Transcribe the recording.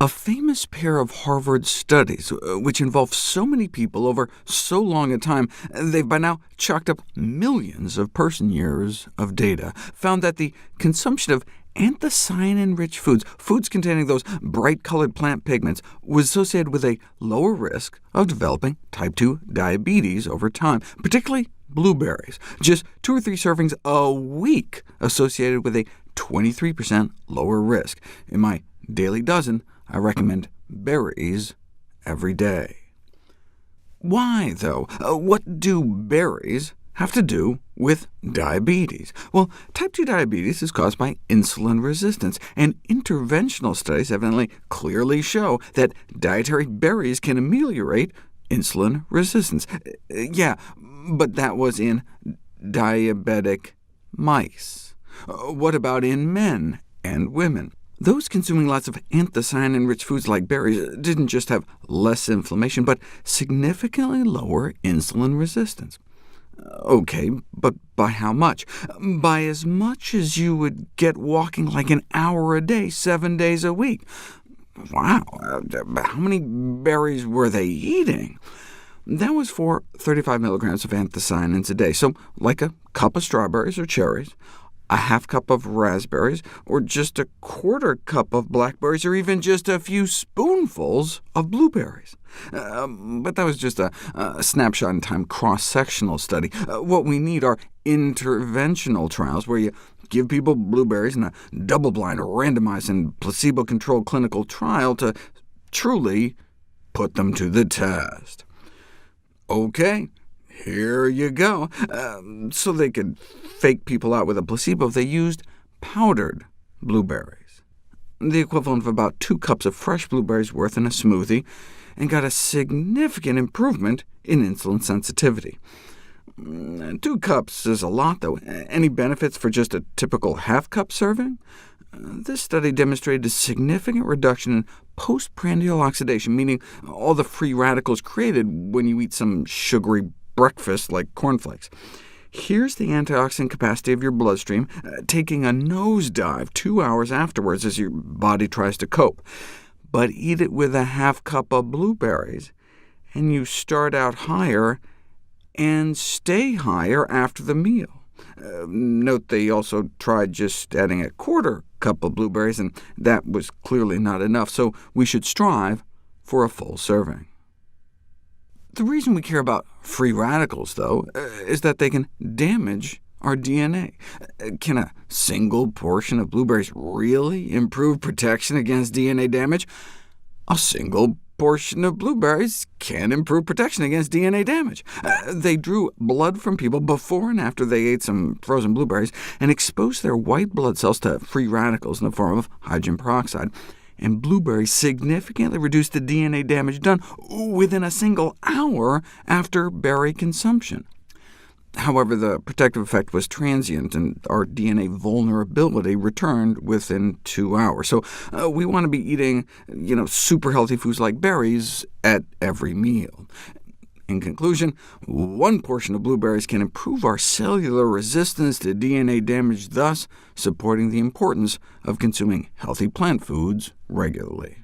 A famous pair of Harvard studies, which involved so many people over so long a time, they've by now chalked up millions of person-years of data, found that the consumption of anthocyanin-rich foods containing those bright-colored plant pigments, was associated with a lower risk of developing type 2 diabetes over time, particularly blueberries. Just 2 or 3 servings a week associated with a 23% lower risk. In my daily dozen, I recommend berries every day. Why, though? What do berries have to do with diabetes? Well, type 2 diabetes is caused by insulin resistance, and interventional studies evidently clearly show that dietary berries can ameliorate insulin resistance. Yeah, but that was in diabetic mice. What about in men and women? Those consuming lots of anthocyanin-rich foods like berries didn't just have less inflammation, but significantly lower insulin resistance. OK, but by how much? By as much as you would get walking like an hour a day, 7 days a week. Wow, how many berries were they eating? That was for 35 milligrams of anthocyanins a day, so like a cup of strawberries or cherries, a half cup of raspberries, or just a quarter cup of blackberries, or even just a few spoonfuls of blueberries. But that was just a snapshot in time cross-sectional study. What we need are interventional trials, where you give people blueberries in a double-blind, randomized, and placebo-controlled clinical trial to truly put them to the test. OK, here you go. So they could fake people out with a placebo, they used powdered blueberries, the equivalent of about 2 cups of fresh blueberries worth in a smoothie, and got a significant improvement in insulin sensitivity. 2 cups is a lot, though. Any benefits for just a typical half-cup serving? This study demonstrated a significant reduction in postprandial oxidation, meaning all the free radicals created when you eat some sugary breakfast like cornflakes. Here's the antioxidant capacity of your bloodstream, taking a nosedive 2 hours afterwards as your body tries to cope. But eat it with a half cup of blueberries, and you start out higher and stay higher after the meal. Note they also tried just adding a quarter cup of blueberries, and that was clearly not enough, so we should strive for a full serving. The reason we care about free radicals, though, is that they can damage our DNA. Can a single portion of blueberries really improve protection against DNA damage? A single portion of blueberries can improve protection against DNA damage. They drew blood from people before and after they ate some frozen blueberries, and exposed their white blood cells to free radicals in the form of hydrogen peroxide. And blueberries significantly reduced the DNA damage done within a single hour after berry consumption. However, the protective effect was transient, and our DNA vulnerability returned within 2 hours. So we want to be eating super healthy foods like berries at every meal. In conclusion, 1 portion of blueberries can improve our cellular resistance to DNA damage, thus supporting the importance of consuming healthy plant foods regularly.